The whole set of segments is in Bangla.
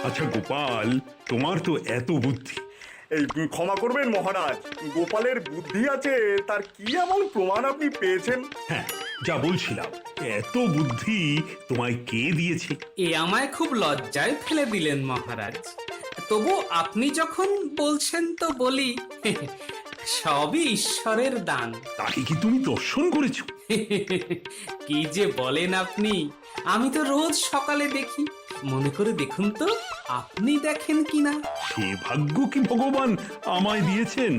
আচ্ছা গোপাল, তোমার তো এত বুদ্ধি। এই ক্ষমা করবেন মহারাজ, গোপালের বুদ্ধি আছে তার কি এমন প্রমাণ আপনি পেয়েছেন? হ্যাঁ, যা বলছিলাম, এত বুদ্ধি তোমায় কে দিয়েছে? এ আমায় খুব লজ্জায় ফেলে দিলেন মহারাজ। তবু আপনি যখন বলছেন তো বলি, সবই ঈশ্বরের দান। তাকে কি তুমি দর্শন করেছো? কি যে বলেন আপনি, আমি তো রোজ সকালে দেখি। মনে করে দেখুন তো, আপনি দেখেন কিনা। সে ভাগ্য কি ভগবান আমায় দিয়েছেন?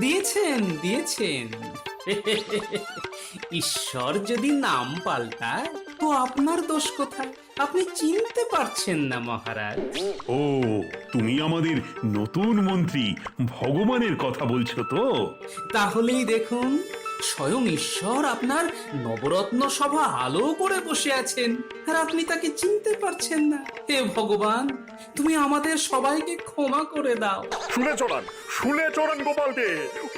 দিয়েছেন দিয়েছেন। ঈশ্বর যদি নাম পাল্টায় তো আপনার দোষ কোথায়? আপনি চিনতে পারছেন না মহারাজ। ও, তুমি আমাদের নতুন মন্ত্রী ভগবানের কথা বলছো তো? তাহলেই দেখুন, স্বয়ং ঈশ্বর আপনার নবরত্ন সভা আলো করে বসে আছেন, আর আপনি তাকে চিনতে পারছেন না। হে ভগবান, তুমি আমাদের সবাইকে ক্ষমা করে দাও। শুনে চড়ান গোপালকে।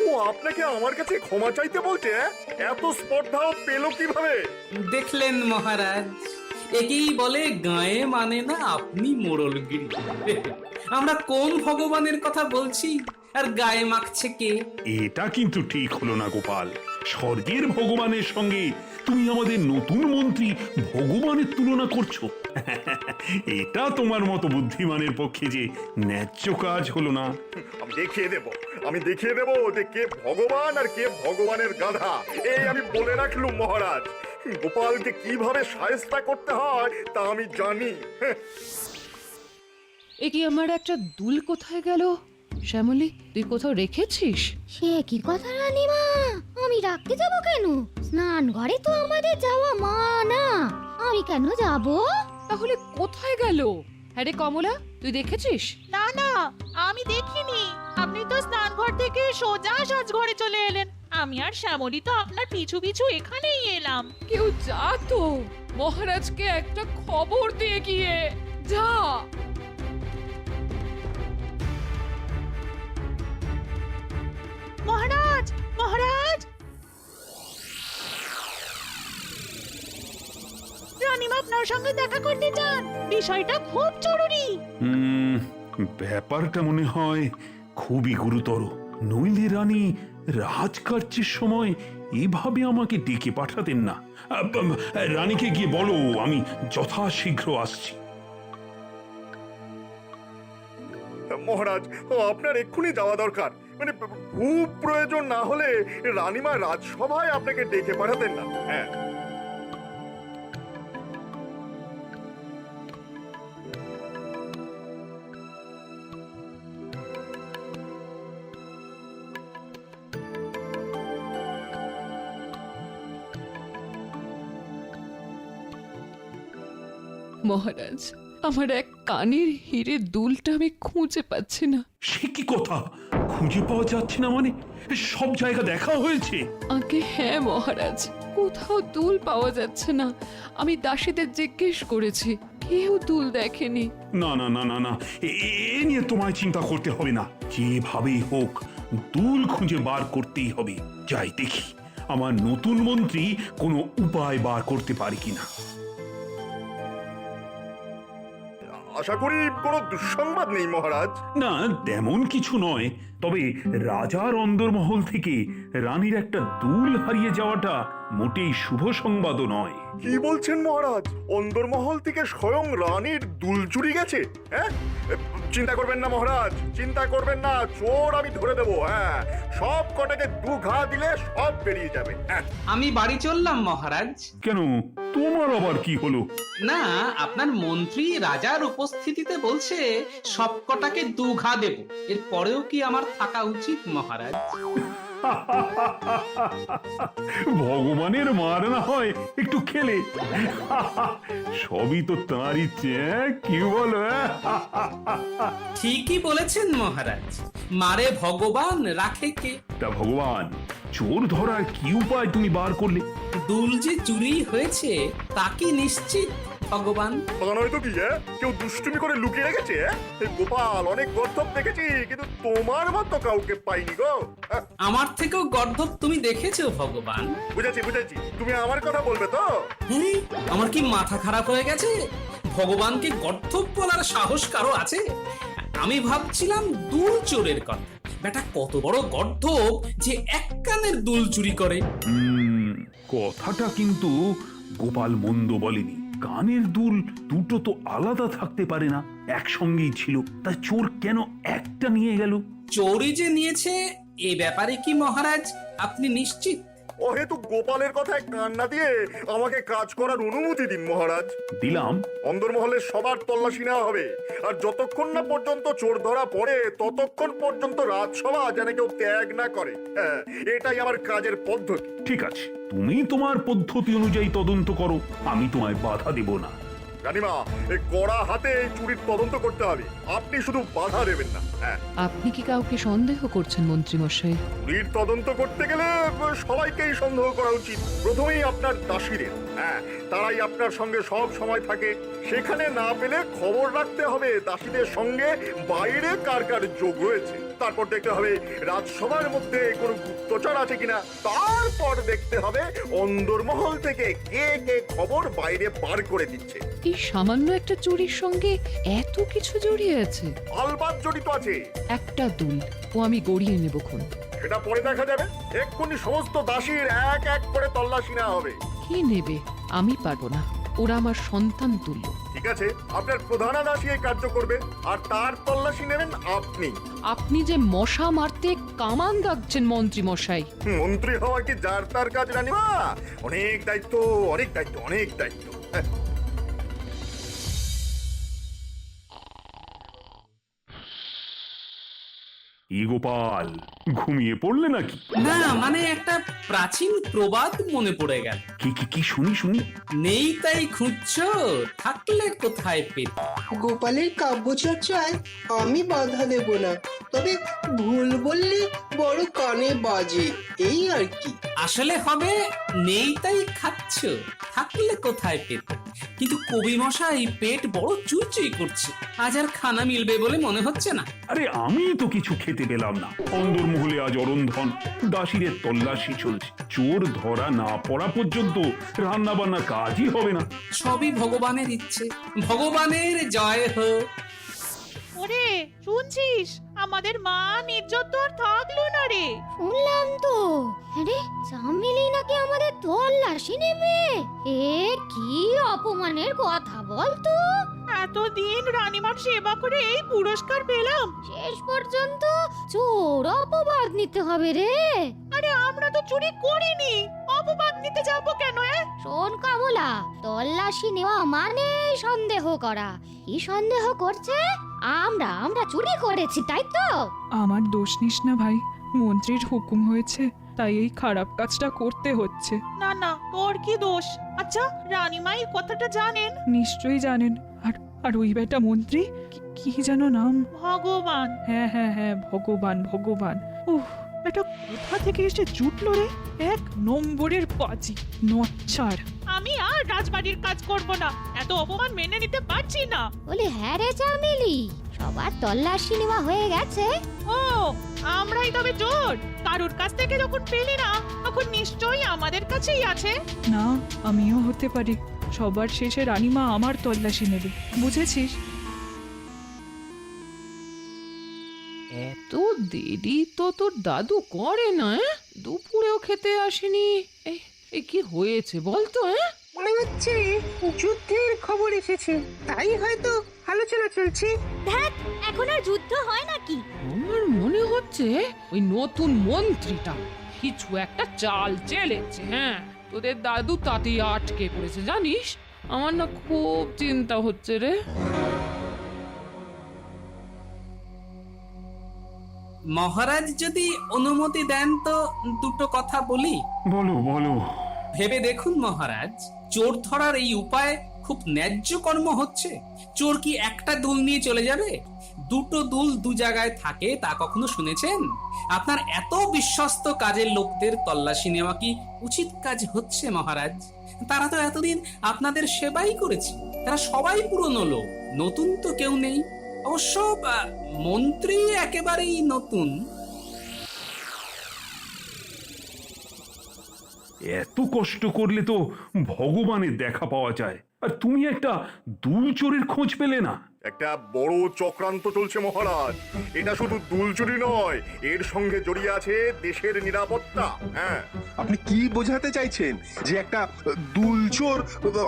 ও আপনাকে আমার কাছে ক্ষমা চাইতে বলছে? এত স্পর্ধাও পেল কিভাবে? দেখলেন মহারাজ, একেই বলে গায়ে মানে না আপনি মোড়লগিরি। আমরা কোন ভগবানের কথা বলছি, আর গায়ে মাখছে কে? এটা কিন্তু ঠিক হলো না গোপাল। স্বর্গের ভগবানের সঙ্গে তুমি আমাদের নতুন মন্ত্রী ভগবানের তুলনা করছো। এটা তোমার মতো বুদ্ধিমানের পক্ষে যে ন্যায্য কাজ হলো না। আমি দেখিয়ে দেব যে কে ভগবান আর কে ভগবানের গাধা। এই আমি বলে রাখলুম মহারাজ। গোপালকে কিভাবে শায়েস্তা করতে হয় তা আমি জানি। এ কি, আমার একটা দুল কোথায় গেল? শ্যামলী, তুই কোথাও রেখেছিস? সে কি কথা রানীমা, আমি রাখতে যাব কেন? স্নান ঘরে তো আমাদের যাওয়া মানা, আমি কেন যাব? তাহলে কোথায় গেল? হ্যাঁ রে কমলা, তুই দেখেছিস? না না, আমি দেখিনি। আপনি তো স্নানঘর থেকে সোজা সাজঘরে চলে এলেন। আমি আর শ্যামলী তো আপনার পিছু পিছু এখানেই এলাম। কেউ যা তো, মহারাজকে একটা খবর দিয়ে গিয়ে যা। মহারাজ, মহারাজ! রানীমা আপনার সঙ্গে দেখা করতে চান, বিষয়টা খুব জরুরি। ব্যাপারটা মনে হয় খুবই গুরুতর। নইলে রানী রাজকার্যের সময় এভাবে আমাকে ডেকে পাঠাতেন না। রানীকে গিয়ে বলো আমি যথাশীঘ্র আসছি। মহারাজ, আপনার এক্ষুনি যাওয়া দরকার। মানে খুব প্রয়োজন না হলে রানীমা রাজসভায় আপনাকে ডেকে পাঠাতেন না। হ্যাঁ, মহারাজ, আমার এক কানের হিরের দুলটা আমি খুঁজে পাচ্ছি না। সে কি কথা? খুঁজে পাওয়া যাচ্ছে না মানে? সব জায়গা দেখা হয়েছে? আগে হ্যাঁ মহারাজ, কোথাও দুল পাওয়া যাচ্ছে না। আমি দাসীদের জিজ্ঞেস করেছি, কেউ দুল দেখেনি। না না না না না, এ নিয়ে তোমায় চিন্তা করতে হবে না। যেভাবেই হোক দুল খুঁজে বার করতেই হবে। যাই দেখি আমার নতুন মন্ত্রী কোনো উপায় বার করতে পারে কিনা। আশা করি কোনো দুঃসংবাদ নেই মহারাজ। না, তেমন কিছু নয়। তবে রাজার অন্দরমহল থেকে রানীর একটা দুল হারিয়ে যাওয়াটা মোটেই শুভ সংবাদও নয়। কি বলছেন মহারাজ? অন্দরমহল থেকে স্বয়ং রানীর দুল চুরি গেছে? হ্যাঁ, চিন্তা করবেন না মহারাজ, চিন্তা করবেন না। চোর আমি ধরে দেবো। হ্যাঁ, সব কটাকে দু ঘা দিলে সব বেরিয়ে যাবে। হ্যাঁ, আমি বাড়ি চললাম মহারাজ। কেন, তোমার আবার কি হলো? না, আপনার মন্ত্রী রাজার উপস্থিতিতে বলছে সব কটাকে দুঘা দেব। এর পরেও কি আমার থাকা উচিত মহারাজ? ভগবানের মার না হয় একটু খেলে। সবই তো তাঁর ইচ্ছে, কি বলো? ঠিকই বলেছেন মহারাজ, মারে ভগবান রাখে কে? তা ভগবান, চোর ধরার কি উপায় তুমি বার করলে? দুল যে চুরি হয়েছে তা কি নিশ্চিত ভগবান? তা নয় তো কি? কেউ দুষ্টুমি করে লুকিয়ে রেখেছে? গোপাল, অনেক গর্ধব দেখেছি, কিন্তু তোমার মতো কাউকে পাইনি গো। আমার থেকেও গর্ধব তুমি দেখেছো ভগবান? বুঝেছি বুঝেছি, তুমি আমার কথা বলবে তো? আমার কি মাথা খারাপ হয়ে গেছে? ভগবানকে গর্ধব বলার সাহস কারো আছে? আমি ভাবছিলাম দুল চোরের কথা। বেটা কত বড় গর্ধব যে এক কানের দুল চুরি করে। কথাটা কিন্তু গোপাল মন্দ বলেনি। কানের দুল দুটো তো আলাদা থাকতে পারে না, একসঙ্গেই ছিল। তা চোর কেন একটা নিয়ে গেল? চোরি যে নিয়েছে এ ব্যাপারে কি মহারাজ আপনি নিশ্চিত? অহেতু গোপালের কথায় কান না দিয়ে আমাকে কাজ করার অনুমতি দিন মহারাজ। দিলাম। অন্দরমহলের সবার তল্লাশি নেওয়া হবে, আর যতক্ষণ না পর্যন্ত চোর ধরা পড়ে ততক্ষণ পর্যন্ত রাজসভা যেন কেউ ত্যাগ না করে। হ্যাঁ, এটাই আমার কাজের পদ্ধতি। ঠিক আছে, তুমি তোমার পদ্ধতি অনুযায়ী তদন্ত করো, আমি তোমায় বাধা দেব না। রানীমা, এই কড়া হাতে এই চুরির তদন্ত করতে হবে, আপনি শুধু বাধা দেবেন না। হ্যাঁ, আপনি কি কাউকে সন্দেহ করছেন মন্ত্রী মশাই? চুরির তদন্ত করতে গেলে সবাইকেই সন্দেহ করা উচিত। প্রথমেই আপনার দাসীদের। হ্যাঁ, তারাই আপনার সঙ্গে সব সময় থাকে। সেখানে না পেলে খবর রাখতে হবে দাসীদের সঙ্গে বাইরে কার কার যোগ রয়েছে। তারপর দেখতে হবে রাজসভার মধ্যে কোনো গুপ্তচর আছে কিনা। তারপর দেখতে হবে অন্দরমহল থেকে কে কে খবর বাইরে পার করে দিচ্ছে। এই সামান্য একটা চুরির সঙ্গে এত কিছু জড়িয়ে আছে? আলবাত জড়িত আছে। একটা দুল ও আমি গড়িয়ে নেবক্ষণ। সেটা পরে দেখা যাবে। এক্ষুনি সমস্ত দাসীর এক এক করে তল্লাশি নেওয়া হবে। কি নেবে? আমি পারবো না, ওরা আমার সন্তান তুল্য। ঠিক আছে, আপনার প্রধানা দাসী এই কার্য করবে, আর তার তল্লাশি নেবেন আপনি। আপনি যে মশা মারতে কামান দাগছেন মন্ত্রী মশাই। মন্ত্রী হওয়া কি যার তার কাজ রানীমা? অনেক দায়িত্ব, অনেক দায়িত্ব, অনেক দায়িত্ব। ই গোপাল, ঘুমিয়ে পড়লে নাকি? না মানে একটা প্রাচীন প্রবাদ মনে পড়ে গেল। কি কি কি শুনি শুনি। নেই তাই খুঁজছো, থাকলে কোথায় পেতে। গোপালের কাব্যচর্চায় আমি বাধা দেব না, তবে ভুল বললে বড় কানে বাজে, এই আর কি। আসলে হবে নেই তাই খাচ্ছ, থাকলে কোথায় পেতে। কিন্তু কবি মশাই পেট বড় চুইচুই করছে, আজ আর খানা মিলবে বলে মনে হচ্ছে না। আরে আমি তো কিছু খেতে পেলাম না। অন্দরমহলে আজ অরন্ধন, দাসীদের তল্লাশি চলছে। চোর ধরা না পড়া পর্যন্ত রান্না বান্না কাজই হবে না। সবই ভগবানের ইচ্ছে, ভগবানের জয় হোক। ওরে শুনছিস, আমাদের মা ইজ্জত তো আর থাকলো না রে। শুনলাম তো। আরে চামেলি নাকি আমাদের তল্লাশি নেবে? এ কি অপমানের কথা বলতো। এতদিন রানীমার সেবা করে এই পুরস্কার পেলাম, শেষ পর্যন্ত চোর অপবাদ নিতে হবে রে। আরে আমরা তো চুরি করিনি, অপবাদ নিতে যাবো কেন? শোন কমলা, তল্লাশি নেওয়া মানে সন্দেহ করা। কি সন্দেহ করছে? আমরা আমরা চুরি করেছি, তাই তো? আমার দোষ নিস না ভাই, মন্ত্রীর হুকুম হয়েছে তাই এই খারাপ কাজটা করতে হচ্ছে। না না, তোর কি দোষ? আচ্ছা, রানীমা এই কথাটা জানেন? নিশ্চয়ই জানেন। আর আর ওই বেটা মন্ত্রী, কি যেন নাম? ভগবান। হ্যাঁ হ্যাঁ হ্যাঁ, ভগবান ভগবান। উহ, এটা কোথা থেকে এসে জুটলো রে? এক নম্বরের পাজি, নচ্ছাড়। আমি আর রাজবাড়ির কাজ করব না, এত অপমান মেনে নিতে পারছি না। বলে হ্যাঁ রে চামেলি, সবার তল্লাশি নেওয়া হয়ে গেছে। ও, আমরাই তবে চোর? কারুর কাছ থেকে যখন পেলি না, তখন নিশ্চয়ই আমাদের কাছেই আছে। না, আমিও হতে পারি। সবার শেষে রানীমা আমার তল্লাশি নেবে, বুঝেছিস? এত দেরি তো তোর দাদু করে না? দুপুরেও খেতে আসেনি। এই কি হয়েছে বলতো? মনে হচ্ছে যুদ্ধের খবর এসেছে, তাই হয়তো আলোচনা চলছে। দেখ, এখন আর যুদ্ধ হয় নাকি? আমার মনে হচ্ছে ওই নতুন মন্ত্রীটা কিছু একটা চাল চেলেছে। হ্যাঁ, তোদের দাদু তাতেই আটকে পড়েছে জানিস। আমার না খুব চিন্তা হচ্ছে রে। মহারাজ যদি অনুমতি দেন তো দুটো কথা বলি। বলো বলো। ভেবে দেখুন মহারাজ, চোর ধরার এই উপায় খুব ন্যায্য কর্ম হচ্ছে। চোর কি একটা দুল নিয়ে চলে যাবে? দুটো দুল দু জায়গায় থাকে তা কখনো শুনেছেন? আপনার এত বিশ্বস্ত কাজের লোকদের তল্লাশি নেওয়া কি উচিত কাজ হচ্ছে মহারাজ? তারা তো এতদিন আপনাদের সেবাই করেছে, তারা সবাই পুরনো লোক, নতুন তো কেউ নেই। অবশ্য মন্ত্রী একেবারেই নতুন। এত কষ্ট করলে তো ভগবানের দেখা পাওয়া যায়। আর তুমি একটা দুল চোরের খোঁজ পেলে না? একটা বড় চক্রান্ত চলছে মহারাজ। এটা শুধু দুলচুরি নয়, এর সঙ্গে জড়িয়ে আছে দেশের নিরাপত্তা। হ্যাঁ, আপনি কি বোঝাতে চাইছেন যে একটা দুলচোর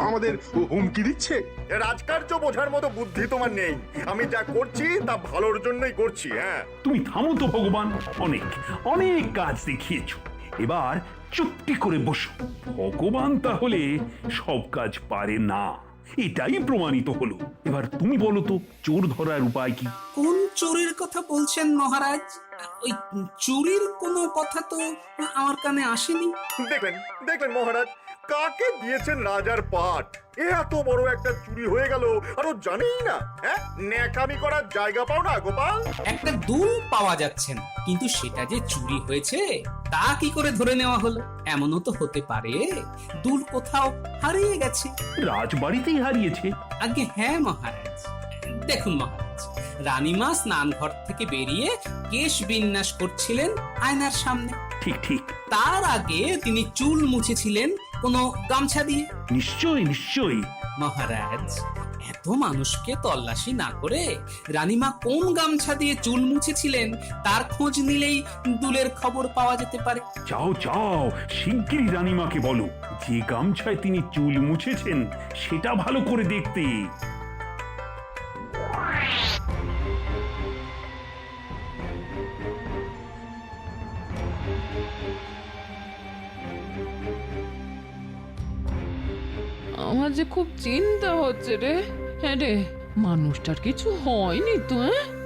আমাদের হুমকি দিচ্ছে? রাজকার্য বোঝার মতো বুদ্ধি তোমার নেই। আমি যা করছি তা ভালোর জন্যই করছি। হ্যাঁ, তুমি থামো তো ভগবান, অনেক অনেক কাজ দেখিয়েছো, এবার চুপটি করে বসো। ভগবান তাহলে সব কাজ পারে না, এটাই প্রমাণিত হলো। এবার তুমি বলো তো চোর ধরার উপায় কি? কোন চুরির কথা বলছেন মহারাজ? ওই চুরির কোনো কথা তো আমার কানে আসেনি। দেখলেন দেখলেন মহারাজ, কাকে দিয়েছেন রাজার পাট? এত বড় একটা চুরি হয়ে গেল আরো জানেই না। হ্যাঁ, ন্যাকামি করার জায়গা পাও না গোপাল? একটা দুল পাওয়া যাচ্ছে না, কিন্তু সেটা যে চুরি হয়েছে তা কি করে ধরে নেওয়া হলো? এমনও তো হতে পারে দুল কোথাও হারিয়ে গেছে। রাজবাড়িতেই হারিয়েছে? আগে হ্যাঁ মহারাজ। দেখুন মহারাজ, রানীমা স্নান ঘর থেকে বেরিয়ে কেশ বিন্যাস করছিলেন আয়নার সামনে। ঠিক ঠিক, তার আগে তিনি চুল মুছেছিলেন কোনো গামছা দিয়ে। নিশ্চয়ই নিশ্চয়ই। মহারাজ, এত মানুষকে তল্লাশি না করে রানীমা কোন গামছা দিয়ে চুল মুছেছিলেন তার খোঁজ নিলেই দুলের খবর পাওয়া যেতে পারে। যাও যাও, শিগগিরই রানীমাকে বলো যে গামছায় তিনি চুল মুছেছেন সেটা ভালো করে দেখতে। আমার যে খুব চিন্তা হচ্ছে রে। হ্যাঁ রে, মানুষটার কিছু হয়নি তো?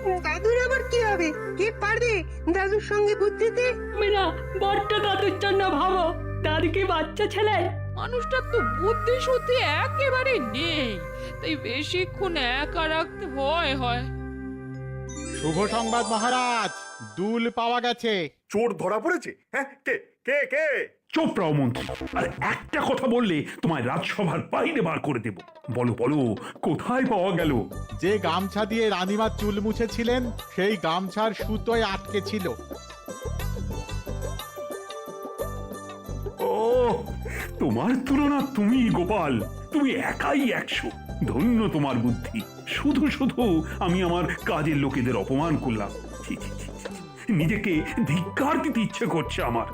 হ্যাঁ, দাদুর আবার কি হবে? কে পারবে দাদুর সঙ্গে বুদ্ধিতে? মিনা বড্ড দাদুর জন্য ভাবো, দাদু কি বাচ্চা ছেলে? মানুষটার তো বুদ্ধি শুদ্ধি একেবারে নেই, তাই বেশিক্ষণ একা রাখতে ভয় হয়। শুভ সংবাদ মহারাজ, দুল পাওয়া গেছে। চোর ধরা পড়েছে? হ্যাঁ, কে কে কে? চুপ রাও মন্ত্রী, আর একটা কথা বললে তোমায় রাজসভার বাইরে বার করে দেব। বলো বলো, কোথায় পাওয়া গেল? যে গামছা দিয়ে রানীমা চুল মুছেছিলেন সেই গামছার সুতোয় আটকে ছিল। ও, তোমার তুলনা তুমি গোপাল, তুমি একাই 100। ধন্য তোমার বুদ্ধি। শুধু শুধু আমি আমার কাজের লোকেদের অপমান করলাম। ছি, ছি, ছি, ছি, ছি। নিজেকে ধিক্কার দিতে ইচ্ছে করছে আমার।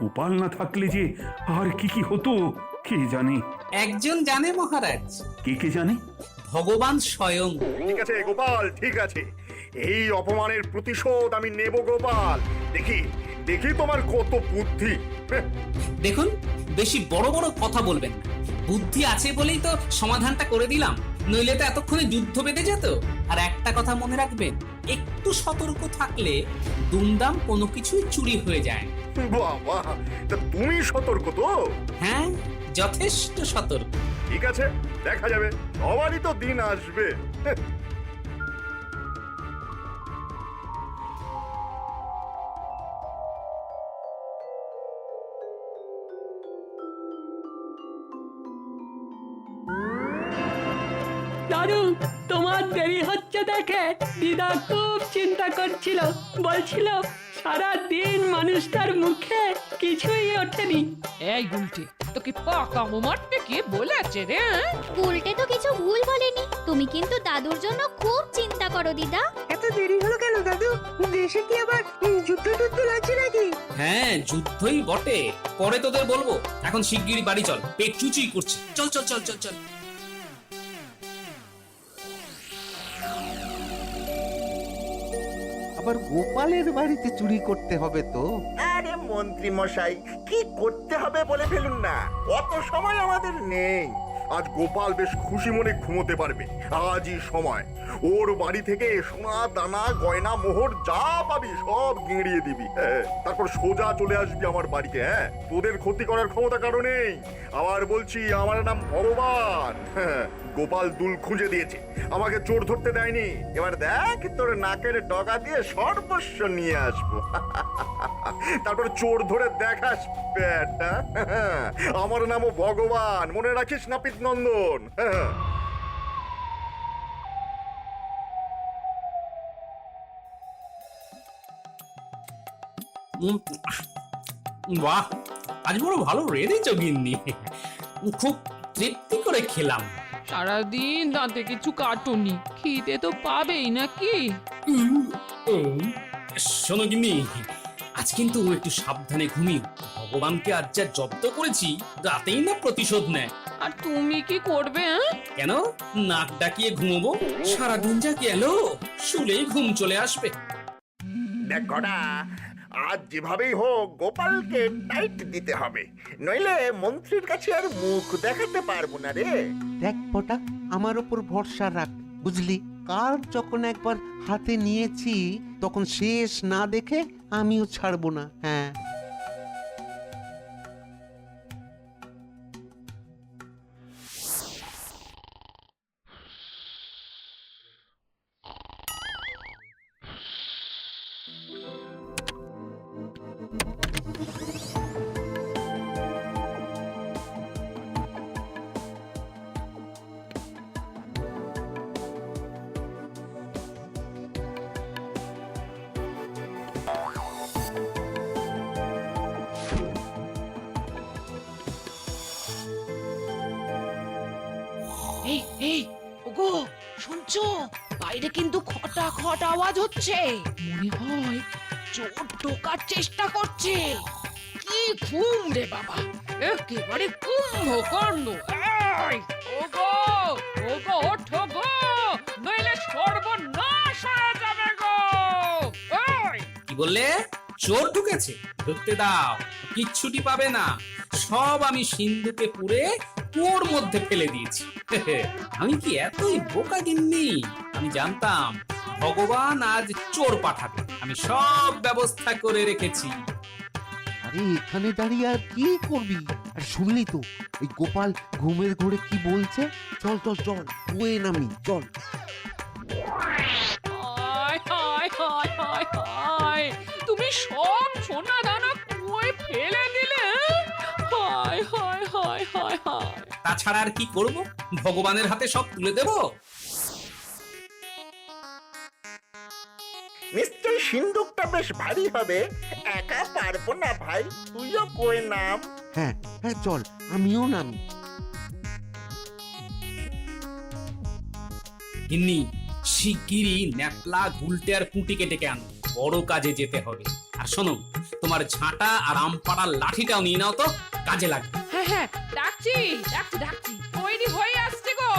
গোপাল না থাকলে যে আর কি কি হতো কে জানে। একজন জানে মহারাজ। কে কে জানে? ভগবান স্বয়ং। ঠিক আছে গোপাল, ঠিক আছে। এই অপমানের প্রতিশোধ আমি নেব গোপাল। দেখি দেখি তোমার কত বুদ্ধি। হ্যাঁ, দেখুন, বেশি বড় বড় কথা বলবেন না। বুদ্ধি আছে বলেই তো সমাধানটা করে দিলাম, নইলে তো এতক্ষণে যুদ্ধ বেঁধে যেত। আর একটা কথা মনে রাখবেন, একটু সতর্ক থাকলে দুমদাম কোনো কিছুই চুরি হয়ে যায়। বাবা, তা তুমি সতর্ক তো? হ্যাঁ, যথেষ্ট সতর্ক। ঠিক আছে, দেখা যাবে। সবারই তো দিন আসবে। হ্যাঁ, দাদু, তোমার দেরি হচ্ছে দেখে দিদা খুব চিন্তা করছিল, বলছিল সারা দিন মানুষটার মুখে কিছুই ওঠেনি। এই গুলটে, তোকে পাকামো মারতে কে বলেছে রে? উল্টে তো কিছু ভুল বলেনি। তুমি কিন্তু দাদুর জন্য খুব চিন্তা করো দিদা। এত দেরি হলো কেন দাদু? দেশে কি আবার যুদ্ধ টুদ্ধ লাগছে নাকি? হ্যাঁ, যুদ্ধই বটে। পরে তোদের বলবো, এখন শিগগিরই বাড়ি চল, পেট চুচুই করছে। চল চল চল চল চল। আবার গোপালের বাড়িতে চুরি করতে হবে তো? আরে মন্ত্রী মশাই, কি করতে হবে বলে ফেলুন না, অত সময় আমাদের নেই। আজ গোপাল বেশ খুশি মনে ঘুমোতে পারবে। আজই সময়। ওর বাড়ি থেকে সোনা দানা গয়না মোহর যা পাবি সব গিঁড়িয়ে দিবি। হ্যাঁ, তারপর সোজা চলে আসবি আমার বাড়িতে। হ্যাঁ, তোদের ক্ষতি করার ক্ষমতা কারো নেই। আবার বলছি, আমার নাম ভগবান। হ্যাঁ, গোপাল দুল খুঁজে দিয়েছে, আমাকে চোর ধরতে দেয়নি। এবার দেখ, তোর নাকের ডগা দিয়ে সর্বস্ব নিয়ে আসবো। তারপর চোর ধরে দেখাস পেটা। আমার নামও ভগবান, মনে রাখিস নাপিত নন্দন। বাহ, আজ বড় ভালো রেঁধেছ গিন্নি। খুব তৃপ্তি করে খেলাম। সারাদিন দাঁতে কিছু কাটুনি, খিদে তো পাবেই নাকি? শোনো গিন্নি, আজ কিন্তু একটু সাবধানে ঘুমিও। ভগবানকে আজ যা জব্দ করেছি, রাতেই না প্রতিশোধ নেয়। আর তুমি কি করবে? কেন নাক ডাকিয়ে ঘুমোবো? সারাদিন যা গেল, শুলেই ঘুম চলে আসবে। দেখ ঘটা, আজ যেভাবেই হোক গোপালকে টাইট দিতে হবে, নইলে মন্ত্রীর কাছে আর মুখ দেখাতে পারবো না রে। দেখ পটা, আমার ওপর ভরসা রাখ, বুঝলি? কার যখন একবার হাতে নিয়েছি তখন শেষ না দেখে আমিও ছাড়বো না। হ্যাঁ, এই এই ওগো, শুনছো? বাইরে কিন্তু খটা খটা আওয়াজ হচ্ছে। মনে হয় চোর ঢোকার চেষ্টা করছে। কি ঘুম রে বাবা, একেবারে কুম্ভকর্ণ। এই ওগো, ওগো ওঠো গো, নইলে সর্বনাশ হয়ে যাবে গো। এই কি বললে? চোর ঢুকেছে? ঢুকতে দাও, কিচ্ছুটি পাবে না। সব আমি সিন্ধুকে পুরে কুয়োর মধ্যে ফেলে দিয়েছি। আমি কি এতই বোকা গিন্নি? আমি জানতাম ভগবান আজ চোর পাঠাবে। আমি সব ব্যবস্থা করে রেখেছি। আরে এখানে দাঁড়িয়ে আর কি করবি? আর শুনলি তো ওই গোপাল ঘুমের ঘোরে কি বলছে? চল চল চল, কুয়ে নামি, চল। হায় হায় হায় হায় হায়, তুমি সব সোনা দানা কুয়োয় ফেলে দিলে? হায় হায় হায় হায় হায়। তাছাড়া আর কি করব? ভগবানের হাতে সব তুলে দেব। নিশ্চয়ই সিন্দুকটা বেশ ভারী হবে, একা পারবো না ভাই, তুইও কই নাম। হ্যাঁ হ্যাঁ, চল, আমিও নামি। গিন্নি, শিগগিরই ন্যাপলা, গুলটে আর পুঁটিকে ডেকে আনো, বড় কাজে যেতে হবে। আর শোনো, তোমার ঝাঁটা আর আমপাড়ার লাঠিটাও নিয়ে নাও তো, কাজে লাগবে। হ্যাঁ হ্যাঁ, ডাকছি ডাকছি ডাকছি, তৈরি হয়ে আসছে গো।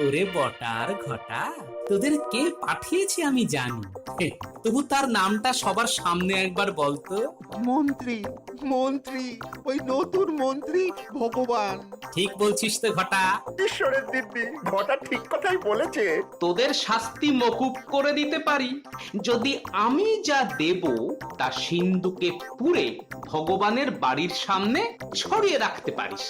ওরে বটার ঘটা, তোদের কে পাঠিয়েছে আমি জানি, তবু তার নামটা সবার সামনে একবার বলতো। মন্ত্রী, মন্ত্রী, ওই নতুন মন্ত্রী ভগবান। ঠিক বলছিস তো ঘটা? ঈশ্বরের দিব্যি, ঘটা ঠিক কথাই বলেছে। তোদের শাস্তি মকুব করে দিতে পারি যদি আমি যা দেব তা সিন্ধুকে পুরে ভগবানের বাড়ির সামনে ছড়িয়ে রাখতে পারিস।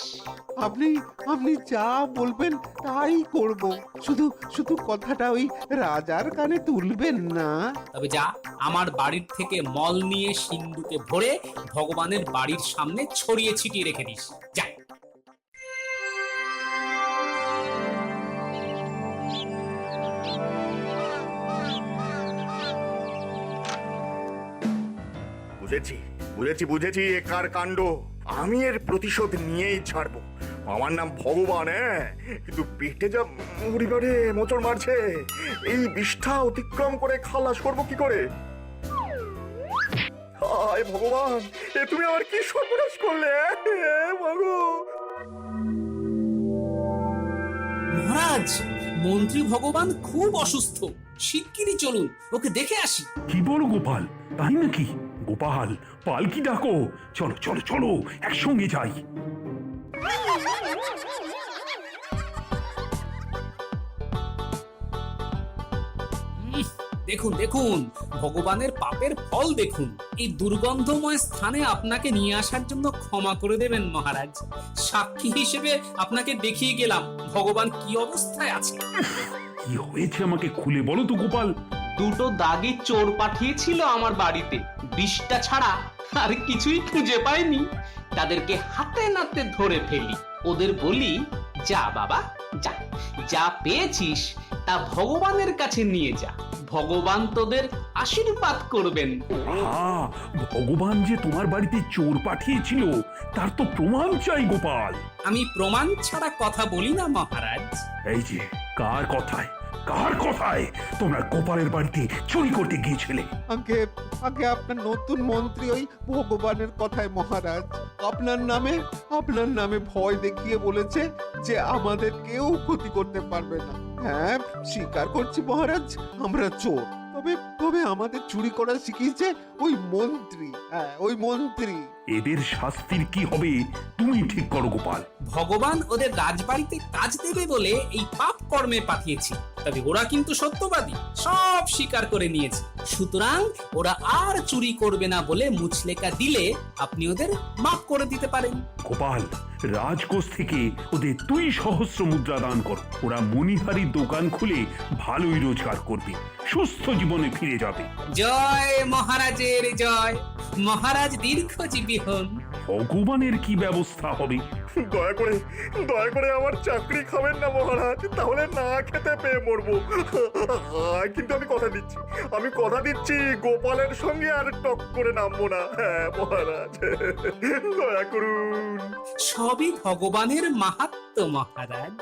আপনি আপনি যা বলবেন তাই করব, শুধু শুধু কথাটা ওই রাজার কানে তুলবেন না। তবে যা, আমার বাড়ির থেকে মল নিয়ে সিন্ধুকে ভরে ভগবানের বাড়ির সামনে ছড়িয়ে ছিটিয়ে রেখে দিস, যা। বুঝেছি বুঝেছি বুঝেছি, এ কার কাণ্ড। আমি এর প্রতিশোধ নিয়েই ছাড়বো। আমার নাম ভগবান, হ্যাঁ, কিন্তু পেটে যা পরিবারে মোচড় মারছে, এই বিষ্ঠা অতিক্রম করে খালাস করবো কি করে? হায় ভগবান, এ তুমি আমার কি সর্বনাশ করলে মাগো। মহারাজ, মন্ত্রী ভগবান খুব অসুস্থ, শিগগিরই চলুন ওকে দেখে আসি। কি বলো গোপাল, তাই নাকি? গোপাল, পালকি ডাকো, চলো চলো চলো, একসঙ্গে যাই। দেখুন দেখুন, ভগবানের পাপের ফল দেখুন। এই দুর্গন্ধময় স্থানে আপনাকে নিয়ে আসার জন্য ক্ষমা করে দেবেন মহারাজ। সাক্ষী হিসেবে আপনাকে দেখিয়ে গেলাম ভগবান কি অবস্থায় আছে। কি হয়েছে আমাকে খুলে বলো তো গোপাল। দুটো দাগি চোর পাঠিয়েছিল আমার বাড়িতে, বিষটা ছাড়া আর কিছুই খুঁজে পাইনি, তাদেরকে হাতে নাতে ধরে ফেলি। ওদের বলি, যা বাবা যা, যা পেয়েছিস তা ভগবানের কাছে নিয়ে যা, ভগবান তোদের আশীর্বাদ করবেন। হ্যাঁ, ভগবান যে তোমার বাড়িতে চোর পাঠিয়েছিল তার তো প্রমাণ চাই গোপাল। আমি প্রমাণ ছাড়া কথা বলি না মহারাজ। এই যে কার কথায় তোমরা গোপালের বাড়িতে চুরি করতে গিয়েছিলে? আগে আগে আপনার নতুন মন্ত্রী ওই ভগবানের কথায় মহারাজ আপনার নামে ভয় দেখিয়ে বলেছে যে আমাদের কেউ ক্ষতি করতে পারবে না। হ্যাঁ, স্বীকার করছি মহারাজ, আমরা চোর, তবে আমাদের চুরি করা শিখিয়েছে ওই মন্ত্রী। হ্যাঁ, ওই মন্ত্রী। এদের শাস্তির কি হবে তুমি ঠিক করো গোপাল। ভগবান ওদের রাজবাড়িতে কাজ দেবে বলে এই পাপ কর্মে পাঠিয়েছি, তবে ওরা কিন্তু সত্যবাদী, সব স্বীকার করে নিয়েছে। সুতরাং ওরা আর চুরি করবে না বলে মুচলেকা দিলে আপনি ওদের মাফ করে দিতে পারেন। গোপাল, রাজকোষ থেকে ওদের 2 সহস্র মুদ্রা দান করো। ওরা মণিহারির দোকান খুলে ভালোই রোজগার করবে, সুস্থ জীবনে ফিরে যাবে। জয় মহারাজের জয়, মহারাজ দীর্ঘজীবী হন। ভগবানের কি ব্যবস্থা হবে? দয়া করে আমার চাকরি খাবেন না মহারাজ, তাহলে না খেতে পেয়ে মরবো। কিন্তু আমি কথা দিচ্ছি গোপালের সঙ্গে আর টক করে নামবো না। হ্যাঁ মহারাজ, দয়া করুন। সবই ভগবানের মাহাত্ম্য মহারাজ।